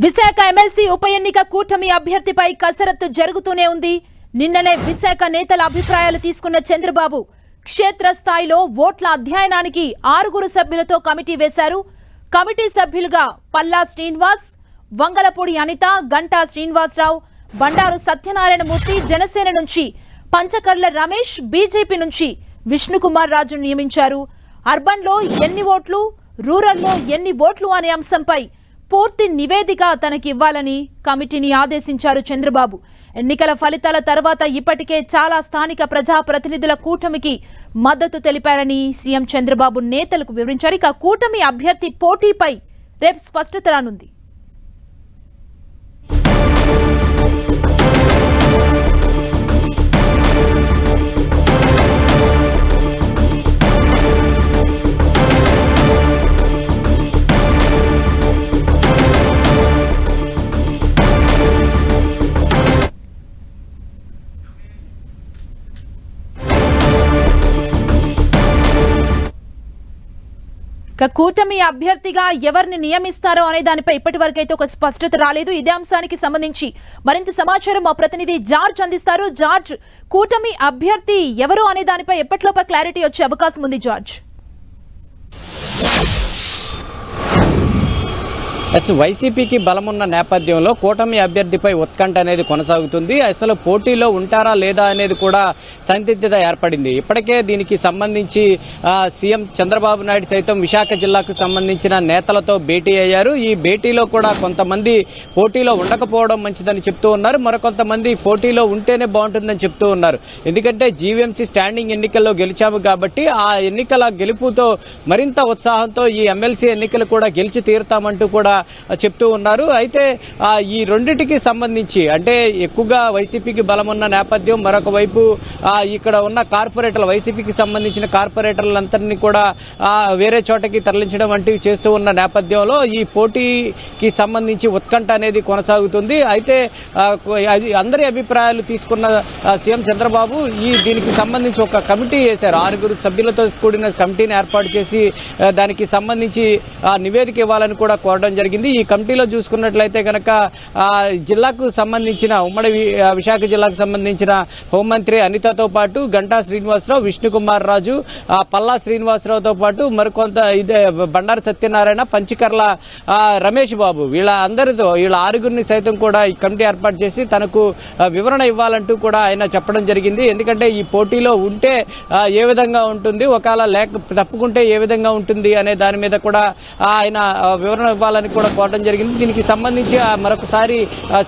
Visakha MLC ఉప ఎన్నిక కూటమి అభ్యర్థిపై కసరత్తు జరుగుతూనే ఉంది. నిన్ననే విశాఖ నేతల అభిప్రాయాలు తీసుకున్న చంద్రబాబు క్షేత్రస్థాయిలో ఓట్ల అధ్యయనానికి 6 సభ్యులతో కమిటీ వేశారు. కమిటీ సభ్యులుగా పల్లా శ్రీనివాస్, వంగలపూడి అనిత, గంటా శ్రీనివాసరావు, బండారు సత్యనారాయణమూర్తి జనసేన నుంచి, పంచకర్ల రమేష్ బీజేపీ నుంచి విష్ణుకుమార్ రాజు నియమించారు. అర్బన్లో ఎన్ని ఓట్లు, రూరల్లో ఎన్ని ఓట్లు అనే అంశంపై పూర్తి నివేదిక తనకి ఇవ్వాలని కమిటీని ఆదేశించారు చంద్రబాబు. ఎన్నికల ఫలితాల తర్వాత ఇప్పటికే చాలా స్థానిక ప్రజాప్రతినిధుల కూటమికి మద్దతు తెలిపారని సీఎం చంద్రబాబు నేతలకు వివరించారు. ఇక కూటమి అభ్యర్థి పోటీపై రేపు స్పష్టత రానుంది. కూటమి అభ్యర్థిగా ఎవరిని నియమిస్తారో అనే దానిపై ఇప్పటి వరకు అయితే ఒక స్పష్టత రాలేదు. ఇదే అంశానికి సంబంధించి మరింత సమాచారం మా ప్రతినిధి జార్జ్ అందిస్తారు. జార్జ్, కూటమి అభ్యర్థి ఎవరు అనే దానిపై ఎప్పటిలోపై క్లారిటీ వచ్చే అవకాశం ఉంది జార్జ్? వైసీపీకి బలమున్న నేపథ్యంలో కూటమి అభ్యర్థిపై ఉత్కంఠ అనేది కొనసాగుతుంది. అసలు పోటీలో ఉంటారా లేదా అనేది కూడా సందిగ్ధత ఏర్పడింది. ఇప్పటికే దీనికి సంబంధించి సీఎం చంద్రబాబు నాయుడు సైతం విశాఖ జిల్లాకు సంబంధించిన నేతలతో భేటీ అయ్యారు. ఈ భేటీలో కూడా కొంతమంది పోటీలో ఉండకపోవడం మంచిదని చెప్తూ ఉన్నారు, మరికొంతమంది పోటీలో ఉంటేనే బాగుంటుందని చెప్తూ ఉన్నారు. ఎందుకంటే జీవీఎంసీ స్టాండింగ్ ఎన్నికల్లో గెలిచాము కాబట్టి ఆ ఎన్నికల గెలుపుతో మరింత ఉత్సాహంతో ఈ ఎమ్మెల్సీ ఎన్నికలు కూడా గెలిచి తీరుతామంటూ కూడా చెప్తూ ఉన్నారు. అయితే ఈ రెండింటికి సంబంధించి అంటే ఎక్కువగా వైసీపీకి బలమున్న నేపథ్యం, మరొక వైపు ఇక్కడ ఉన్న కార్పొరేటర్లు, వైసీపీకి సంబంధించిన కార్పొరేటర్లందరినీ కూడా వేరే చోటకి తరలించడం వంటివి చేస్తూ ఉన్న నేపథ్యంలో ఈ పోటీకి సంబంధించి ఉత్కంఠ అనేది కొనసాగుతుంది. అయితే అందరి అభిప్రాయాలు తీసుకున్న సీఎం చంద్రబాబు దీనికి సంబంధించి ఒక కమిటీ వేశారు. 6 సభ్యులతో కూడిన కమిటీని ఏర్పాటు చేసి దానికి సంబంధించి నివేదిక ఇవ్వాలని కూడా కోరడం జరిగింది. ఈ కమిటీలో చూసుకున్నట్లయితే కనుక జిల్లాకు సంబంధించిన ఉమ్మడి విశాఖ జిల్లాకు సంబంధించిన హోంమంత్రి అనితతో పాటు గంటా శ్రీనివాసరావు, విష్ణుకుమార్ రాజు, పల్లా శ్రీనివాసరావుతో పాటు మరికొంత బండారు సత్యనారాయణ, పంచకర్ల రమేష్ బాబు, వీళ్ళ 6 సైతం కూడా ఈ కమిటీ ఏర్పాటు చేసి తనకు వివరణ ఇవ్వాలంటూ కూడా ఆయన చెప్పడం జరిగింది. ఎందుకంటే ఈ పోటీలో ఉంటే ఏ విధంగా ఉంటుంది, ఒకవేళ తప్పుకుంటే ఏ విధంగా ఉంటుంది అనే దాని మీద కూడా ఆయన వివరణ ఇవ్వాలని కూడా కోరడం జరిగింది. దీనికి సంబంధించి మరొకసారి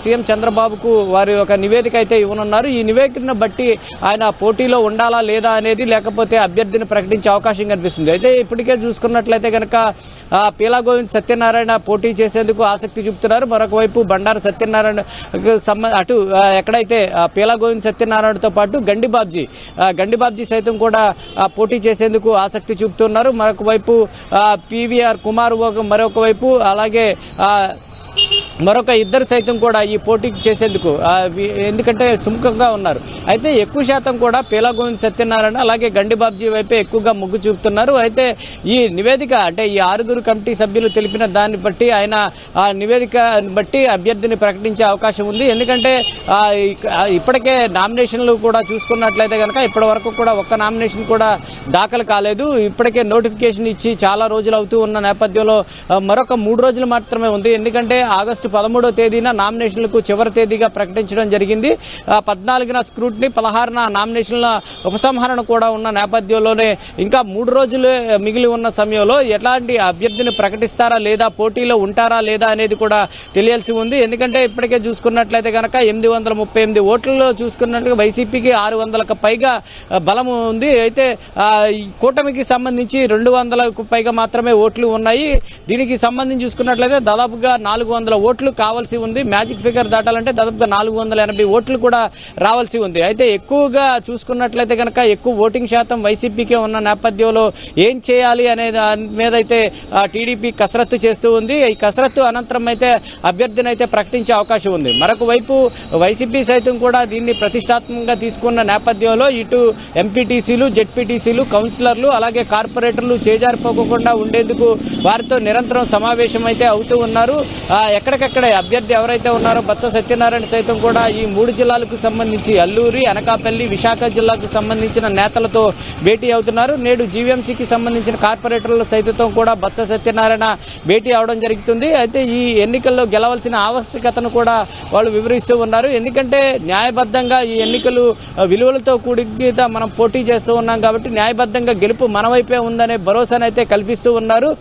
సీఎం చంద్రబాబుకు వారి ఒక నివేదిక అయితే ఇవ్వనున్నారు. ఈ నివేదికను బట్టి ఆయన పోటీలో ఉండాలా లేదా అనేది, లేకపోతే అభ్యర్థిని ప్రకటించే అవకాశం కనిపిస్తుంది. అయితే ఇప్పటికే చూసుకున్నట్లయితే కనుక పీలా గోవింద్ సత్యనారాయణ పోటీ చేసేందుకు ఆసక్తి చూపుతున్నారు. మరొక వైపు బండారు సత్యనారాయణ అటు ఎక్కడైతే పీలా గోవింద్ సత్యనారాయణతో పాటు గండిబాబ్జీ సైతం కూడా పోటీ చేసేందుకు ఆసక్తి చూపుతున్నారు. మరొక వైపు పీవీఆర్ కుమార్ మరొక వైపు, అలాగే మరొక 2 సైతం కూడా ఈ పోటీకి చేసేందుకు ఎందుకంటే సుముఖంగా ఉన్నారు. అయితే ఎక్కువ శాతం కూడా పీలా గోవింద్ సత్యనారాయణ అలాగే గండిబాబ్జీ వైపే ఎక్కువగా మొగ్గు చూపుతున్నారు. అయితే ఈ నివేదిక అంటే ఈ 6 కమిటీ సభ్యులు తెలిపిన దాన్ని బట్టి ఆయన ఆ నివేదిక బట్టి అభ్యర్థిని ప్రకటించే అవకాశం ఉంది. ఎందుకంటే ఇప్పటికే నామినేషన్లు కూడా చూసుకున్నట్లయితే కనుక ఇప్పటి వరకు కూడా ఒక్క నామినేషన్ కూడా దాఖలు కాలేదు. ఇప్పటికే నోటిఫికేషన్ ఇచ్చి చాలా రోజులు అవుతూ ఉన్న నేపథ్యంలో మరొక 3 రోజులు మాత్రమే ఉంది. ఎందుకంటే ఆగస్టు 13వ తేదీన నామినేషన్లకు చివరి తేదీగా ప్రకటించడం జరిగింది. 14న స్క్రూటినీ, 16న నామినేషన్ల ఉపసంహరణ కూడా ఉన్న నేపథ్యంలోనే ఇంకా 3 రోజులు మిగిలి ఉన్న సమయంలో ఎట్లాంటి అభ్యర్థిని ప్రకటిస్తారా లేదా, పోటీలో ఉంటారా లేదా అనేది కూడా తెలియాల్సి ఉంది. ఎందుకంటే ఇప్పటికే చూసుకున్నట్లయితే కనుక 838 ఓట్లలో చూసుకున్నట్లుగా వైసీపీకి 600కు పైగా బలం ఉంది. అయితే కూటమికి సంబంధించి 200కు పైగా మాత్రమే ఓట్లు ఉన్నాయి. దీనికి సంబంధించి చూసుకున్నట్లయితే దాదాపుగా 400 ఓట్లు కావాల్సి ఉంది. మ్యాజిక్ ఫిగర్ దాటాలంటే దాదాపుగా 480 ఓట్లు కూడా రావాల్సి ఉంది. అయితే ఎక్కువగా చూసుకున్నట్లయితే కనుక ఎక్కువ ఓటింగ్ శాతం వైసీపీకే ఉన్న నేపథ్యంలో ఏం చేయాలి అనే దాని మీద అయితే టీడీపీ కసరత్తు చేస్తూ ఉంది. ఈ కసరత్తు అనంతరం అయితే అభ్యర్థిని అయితే ప్రకటించే అవకాశం ఉంది. మరొక వైపు వైసీపీ సైతం కూడా దీన్ని ప్రతిష్టాత్మకంగా తీసుకున్న నేపథ్యంలో ఇటు ఎంపీటీసీలు, జెడ్పీటీసీలు, కౌన్సిలర్లు అలాగే కార్పొరేటర్లు చేజారిపోకుండా ఉండేందుకు వారితో నిరంతరం సమావేశం అయితే అవుతూ ఉన్నారు. ఎక్కడికక్కడ ఎక్కడికక్కడే అభ్యర్థి ఎవరైతే ఉన్నారో బొత్స సత్యనారాయణ సైతం కూడా ఈ 3 జిల్లాలకు సంబంధించి అల్లూరి, అనకాపల్లి, విశాఖ జిల్లాకు సంబంధించిన నేతలతో భేటీ అవుతున్నారు. నేడు జీవీఎంసీకి సంబంధించిన కార్పొరేటర్ల సైతంతో కూడా బొత్స సత్యనారాయణ భేటీ అవడం జరుగుతుంది. అయితే ఈ ఎన్నికల్లో గెలవాల్సిన ఆవశ్యకతను కూడా వాళ్ళు వివరిస్తూ ఉన్నారు. ఎందుకంటే న్యాయబద్ధంగా ఈ ఎన్నికలు విలువలతో కూడిన మనం పోటీ చేస్తూ ఉన్నాం కాబట్టి న్యాయబద్ధంగా గెలుపు మన వైపే ఉందనే భరోసానైతే కల్పిస్తూ ఉన్నారు.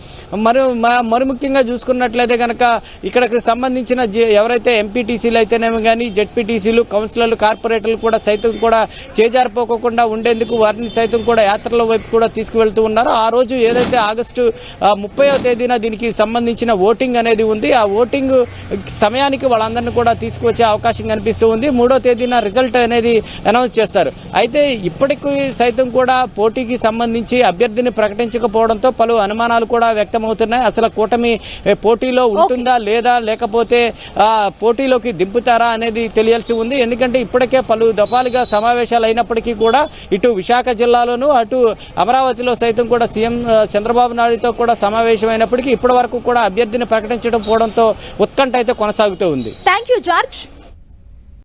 మరి ముఖ్యంగా చూసుకున్నట్లయితే కనుక ఇక్కడికి సంబంధించిన ఎవరైతే ఎంపీటీసీలు అయితేనేమో కానీ జెడ్పీటీసీలు, కౌన్సిలర్లు, కార్పొరేటర్లు కూడా సైతం కూడా చేజారిపోకుండా ఉండేందుకు వారిని సైతం కూడా యాత్రల వైపు కూడా తీసుకువెళ్తూ ఉన్నారు. ఆ రోజు ఏదైతే ఆగస్టు 30వ తేదీన దీనికి సంబంధించిన ఓటింగ్ అనేది ఉంది, ఆ ఓటింగ్ సమయానికి వాళ్ళందరినీ కూడా తీసుకువచ్చే అవకాశం కనిపిస్తూ ఉంది. 3వ తేదీన రిజల్ట్ అనేది అనౌన్స్ చేస్తారు. అయితే ఇప్పటికీ సైతం కూడా పోటీకి సంబంధించి అభ్యర్థిని ప్రకటించకపోవడంతో పలు అనుమానాలు కూడా వ్యక్తమవుతున్నాయి. అసలు కూటమి పోటీలో ఉంటుందా లేదా, లేకపోతే పోటీలోకి దింపుతారా అనేది తెలియాల్సి ఉంది. ఎందుకంటే ఇప్పటికే పలు దఫాలుగా సమావేశాలు అయినప్పటికీ కూడా ఇటు విశాఖ జిల్లాలోనూ అటు అమరావతిలో సైతం కూడా సీఎం చంద్రబాబు నాయుడుతో కూడా సమావేశమైనప్పటికీ ఇప్పటి వరకు కూడా అభ్యర్థిని ప్రకటించడం పోవడంతో ఉత్కంఠ అయితే కొనసాగుతూ ఉంది. Thank you George.